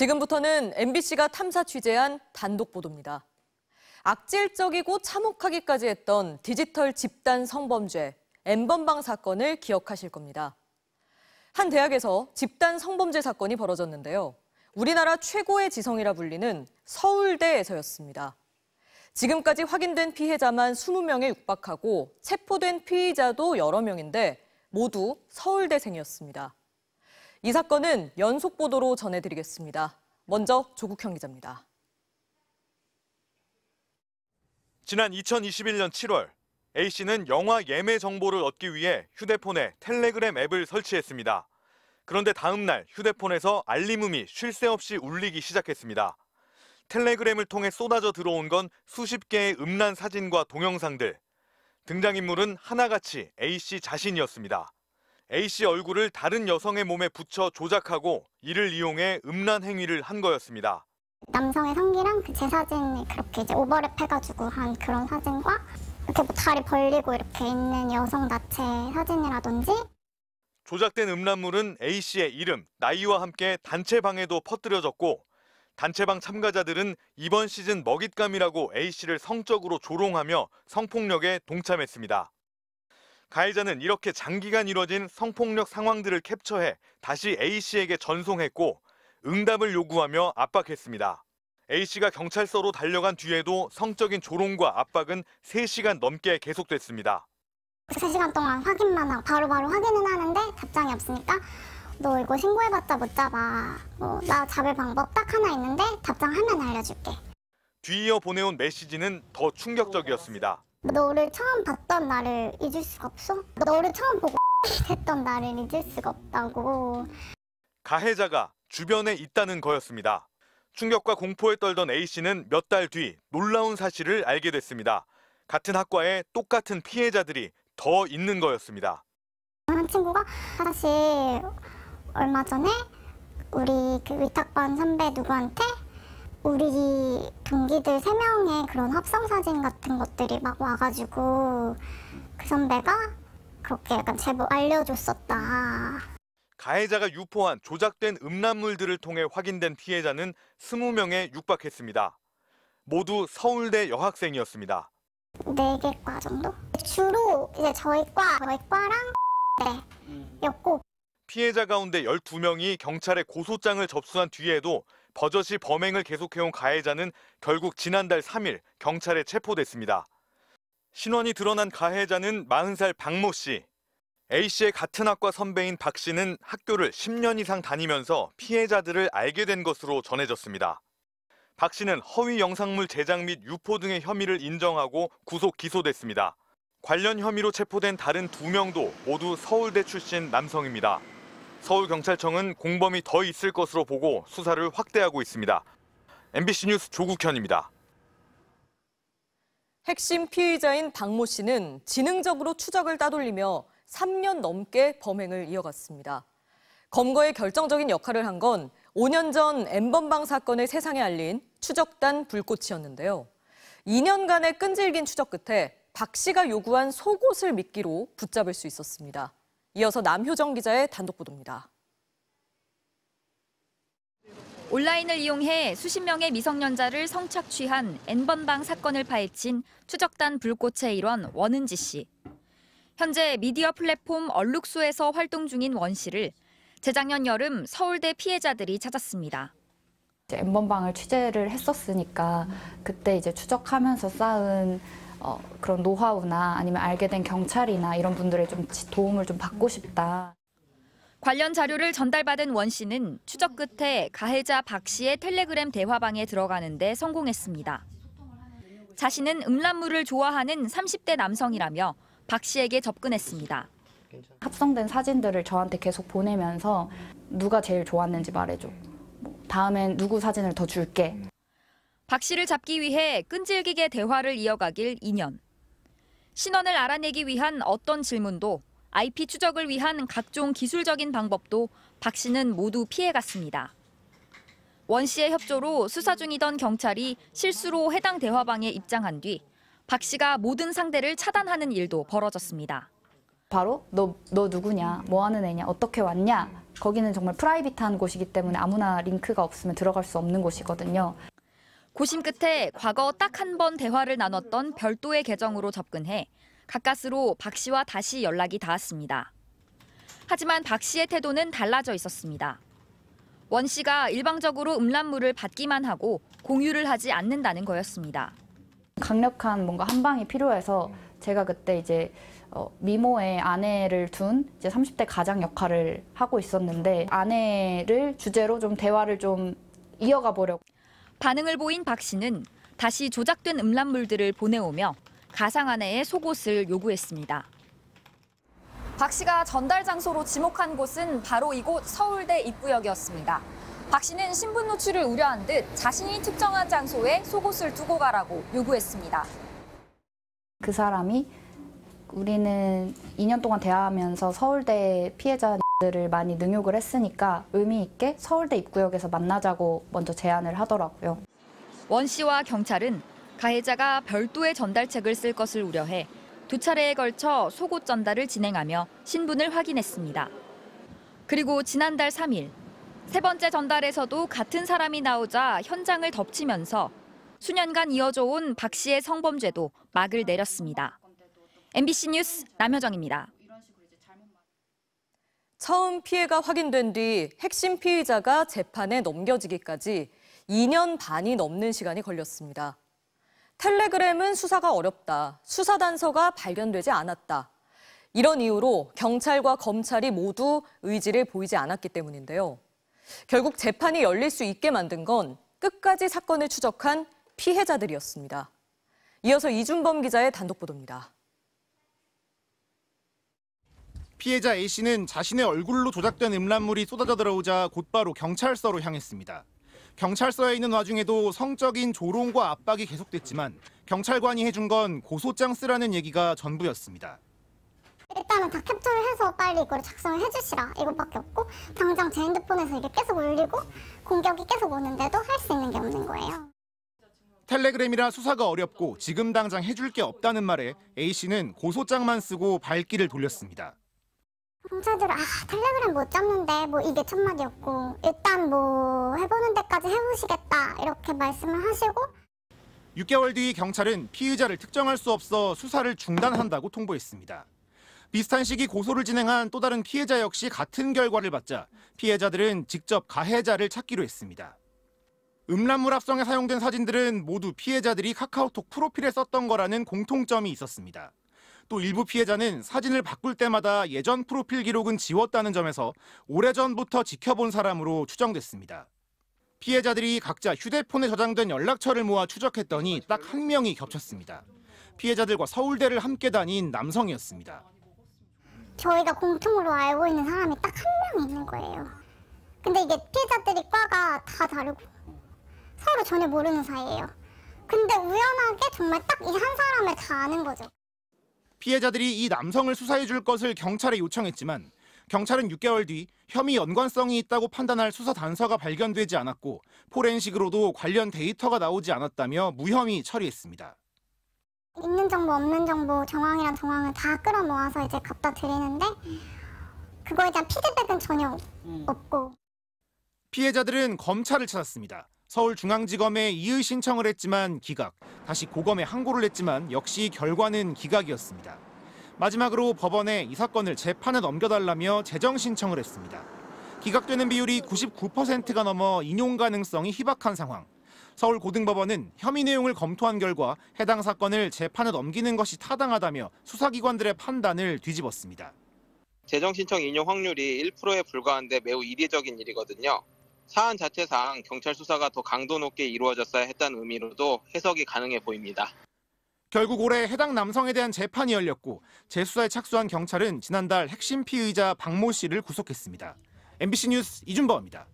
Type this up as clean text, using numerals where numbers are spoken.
지금부터는 MBC가 탐사 취재한 단독 보도입니다. 악질적이고 참혹하기까지 했던 디지털 집단 성범죄, N번방 사건을 기억하실 겁니다. 한 대학에서 집단 성범죄 사건이 벌어졌는데요. 우리나라 최고의 지성이라 불리는 서울대에서였습니다. 지금까지 확인된 피해자만 20명에 육박하고 체포된 피의자도 여러 명인데 모두 서울대생이었습니다. 이 사건은 연속 보도로 전해드리겠습니다. 먼저 조국형 기자입니다. 지난 2021년 7월, A씨는 영화 예매 정보를 얻기 위해 휴대폰에 텔레그램 앱을 설치했습니다. 그런데 다음 날 휴대폰에서 알림음이 쉴 새 없이 울리기 시작했습니다. 텔레그램을 통해 쏟아져 들어온 건 수십 개의 음란 사진과 동영상들. 등장인물은 하나같이 A씨 자신이었습니다. A씨 얼굴을 다른 여성의 몸에 붙여 조작하고 이를 이용해 음란 행위를 한 거였습니다. 남성의 성기랑 제 사진을 그렇게 이제 오버랩해가지고 한 그런 사진과 이렇게 뭐 다리 벌리고 이렇게 있는 여성 나체 사진이라든지. 조작된 음란물은 A씨의 이름, 나이와 함께 단체방에도 퍼뜨려졌고 단체방 참가자들은 이번 시즌 먹잇감이라고 A씨를 성적으로 조롱하며 성폭력에 동참했습니다. 가해자는 이렇게 장기간 이뤄진 성폭력 상황들을 캡처해 다시 A씨에게 전송했고 응답을 요구하며 압박했습니다. A씨가 경찰서로 달려간 뒤에도 성적인 조롱과 압박은 3시간 넘게 계속됐습니다. 3시간 동안 확인만 하고 바로바로 확인은 하는데 답장이 없으니까 너 이거 신고해봤자 못 잡아. 나 잡을 방법 딱 하나 있는데 답장하면 알려줄게. 뒤이어 보내온 메시지는 더 충격적이었습니다. 너를 처음 봤던 나를 잊을 수가 없어? 너를 처음 보고 했던 나를 잊을 수가 없다고. 가해자가 주변에 있다는 거였습니다. 충격과 공포에 떨던 A씨는 몇 달 뒤 놀라운 사실을 알게 됐습니다. 같은 학과에 똑같은 피해자들이 더 있는 거였습니다. 한 친구가 사실 얼마 전에 우리 그 위탁반 선배 누구한테 우리 동기들 3명의 그런 합성사진 같은 것들이 막 와가지고 그 선배가 그렇게 약간 제보 알려줬었다. 가해자가 유포한 조작된 음란물들을 통해 확인된 피해자는 20명에 육박했습니다. 모두 서울대 여학생이었습니다. 4개 과 정도? 주로 이제 저희과랑 였고. 피해자 가운데 12명이 경찰에 고소장을 접수한 뒤에도 버젓이 범행을 계속해온 가해자는 결국 지난달 3일 경찰에 체포됐습니다. 신원이 드러난 가해자는 40살 박모 씨. A씨의 같은 학과 선배인 박 씨는 학교를 10년 이상 다니면서 피해자들을 알게 된 것으로 전해졌습니다. 박 씨는 허위 영상물 제작 및 유포 등의 혐의를 인정하고 구속 기소됐습니다. 관련 혐의로 체포된 다른 2명도 모두 서울대 출신 남성입니다. 서울경찰청은 공범이 더 있을 것으로 보고 수사를 확대하고 있습니다. MBC 뉴스 조국현입니다. 핵심 피의자인 박모 씨는 지능적으로 추적을 따돌리며 3년 넘게 범행을 이어갔습니다. 검거에 결정적인 역할을 한 건 5년 전 N번방 사건을 세상에 알린 추적단 불꽃이었는데요. 2년간의 끈질긴 추적 끝에 박 씨가 요구한 속옷을 미끼로 붙잡을 수 있었습니다. 이어서 남효정 기자의 단독 보도입니다. 온라인을 이용해 수십 명의 미성년자를 성착취한 N번방 사건을 파헤친 추적단 불꽃의 일원 원은지 씨. 현재 미디어 플랫폼 얼룩소에서 활동 중인 원 씨를 재작년 여름 서울대 피해자들이 찾았습니다. N번방을 취재를 했었으니까 그때 이제 추적하면서 쌓은 그런 노하우나 아니면 알게 된 경찰이나 이런 분들의 좀 도움을 좀 받고 싶다. 관련 자료를 전달받은 원 씨는 추적 끝에 가해자 박 씨의 텔레그램 대화방에 들어가는 데 성공했습니다. 자신은 음란물을 좋아하는 30대 남성이라며 박 씨에게 접근했습니다. 합성된 사진들을 저한테 계속 보내면서 누가 제일 좋았는지 말해줘. 다음엔 누구 사진을 더 줄게. 박 씨를 잡기 위해 끈질기게 대화를 이어가길 2년. 신원을 알아내기 위한 어떤 질문도 IP 추적을 위한 각종 기술적인 방법도 박 씨는 모두 피해갔습니다. 원 씨의 협조로 수사 중이던 경찰이 실수로 해당 대화방에 입장한 뒤 박 씨가 모든 상대를 차단하는 일도 벌어졌습니다. 바로 너 누구냐, 뭐 하는 애냐, 어떻게 왔냐 거기는 정말 프라이빗한 곳이기 때문에 아무나 링크가 없으면 들어갈 수 없는 곳이거든요. 고심 끝에 과거 딱 한 번 대화를 나눴던 별도의 계정으로 접근해 가까스로 박 씨와 다시 연락이 닿았습니다. 하지만 박 씨의 태도는 달라져 있었습니다. 원 씨가 일방적으로 음란물을 받기만 하고 공유를 하지 않는다는 거였습니다. 강력한 뭔가 한 방이 필요해서 제가 그때 이제 미모의 아내를 둔 이제 30대 가장 역할을 하고 있었는데 아내를 주제로 좀 대화를 좀 이어가 보려고. 반응을 보인 박 씨는 다시 조작된 음란물들을 보내오며 가상 아내의 속옷을 요구했습니다. 박 씨가 전달 장소로 지목한 곳은 바로 이곳 서울대 입구역이었습니다. 박 씨는 신분 노출을 우려한 듯 자신이 특정한 장소에 속옷을 두고 가라고 요구했습니다. 그 사람이 우리는 2년 동안 대화하면서 서울대 피해자들을 많이 능욕을 했으니까 의미 있게 서울대 입구역에서 만나자고 먼저 제안을 하더라고요. 원 씨와 경찰은 가해자가 별도의 전달책을 쓸 것을 우려해 2차례에 걸쳐 속옷 전달을 진행하며 신분을 확인했습니다. 그리고 지난달 3일, 세 번째 전달에서도 같은 사람이 나오자 현장을 덮치면서 수년간 이어져 온 박 씨의 성범죄도 막을 내렸습니다. MBC 뉴스 남효정입니다. 처음 피해가 확인된 뒤 핵심 피의자가 재판에 넘겨지기까지 2년 반이 넘는 시간이 걸렸습니다. 텔레그램은 수사가 어렵다, 수사 단서가 발견되지 않았다. 이런 이유로 경찰과 검찰이 모두 의지를 보이지 않았기 때문인데요. 결국 재판이 열릴 수 있게 만든 건 끝까지 사건을 추적한 피해자들이었습니다. 이어서 이준범 기자의 단독 보도입니다. 피해자 A씨는 자신의 얼굴로 조작된 음란물이 쏟아져 들어오자 곧바로 경찰서로 향했습니다. 경찰서에 있는 와중에도 성적인 조롱과 압박이 계속됐지만 경찰관이 해준 건 고소장 쓰라는 얘기가 전부였습니다. 일단은 다 캡처를 해서 빨리 이걸 작성을 해주시라 이것밖에 없고 당장 제 핸드폰에서 이게 계속 울리고 공격이 계속 오는데도 할 수 있는 게 없는 거예요. 텔레그램이라 수사가 어렵고 지금 당장 해줄 게 없다는 말에 A씨는 고소장만 쓰고 발길을 돌렸습니다. 경찰들은 텔레그램 못 잡는데 뭐 이게 첫마디였고 일단 뭐 해보는 데까지 해보시겠다 이렇게 말씀을 하시고 6개월 뒤 경찰은 피의자를 특정할 수 없어 수사를 중단한다고 통보했습니다. 비슷한 시기 고소를 진행한 또 다른 피해자 역시 같은 결과를 받자 피해자들은 직접 가해자를 찾기로 했습니다. 음란물 합성에 사용된 사진들은 모두 피해자들이 카카오톡 프로필에 썼던 거라는 공통점이 있었습니다. 또 일부 피해자는 사진을 바꿀 때마다 예전 프로필 기록은 지웠다는 점에서 오래전부터 지켜본 사람으로 추정됐습니다. 피해자들이 각자 휴대폰에 저장된 연락처를 모아 추적했더니 딱 한 명이 겹쳤습니다. 피해자들과 서울대를 함께 다닌 남성이었습니다. 저희가 공통으로 알고 있는 사람이 딱 한 명 있는 거예요. 근데 이게 피해자들이 과가 다 다르고 서로 전혀 모르는 사이예요. 근데 우연하게 정말 딱 이 한 사람을 다 아는 거죠. 피해자들이 이 남성을 수사해 줄 것을 경찰에 요청했지만 경찰은 6개월 뒤 혐의 연관성이 있다고 판단할 수사 단서가 발견되지 않았고 포렌식으로도 관련 데이터가 나오지 않았다며 무혐의 처리했습니다. 있는 정보 없는 정보 정황이랑 정황을 다 끌어모아서 이제 갖다 드리는데 그거에 대한 피드백은 전혀 없고. 피해자들은 검찰을 찾았습니다. 서울중앙지검에 이의 신청을 했지만 기각, 다시 고검에 항고를 냈지만 역시 결과는 기각이었습니다. 마지막으로 법원에 이 사건을 재판에 넘겨달라며 재정 신청을 했습니다. 기각되는 비율이 99%가 넘어 인용 가능성이 희박한 상황. 서울고등법원은 혐의 내용을 검토한 결과 해당 사건을 재판에 넘기는 것이 타당하다며 수사기관들의 판단을 뒤집었습니다. 재정 신청 인용 확률이 1%에 불과한데 매우 이례적인 일이거든요. 사안 자체상 경찰 수사가 더 강도 높게 이루어졌어야 했다는 의미로도 해석이 가능해 보입니다. 결국 올해 해당 남성에 대한 재판이 열렸고 재수사에 착수한 경찰은 지난달 핵심 피의자 박모 씨를 구속했습니다. MBC 뉴스 이준범입니다.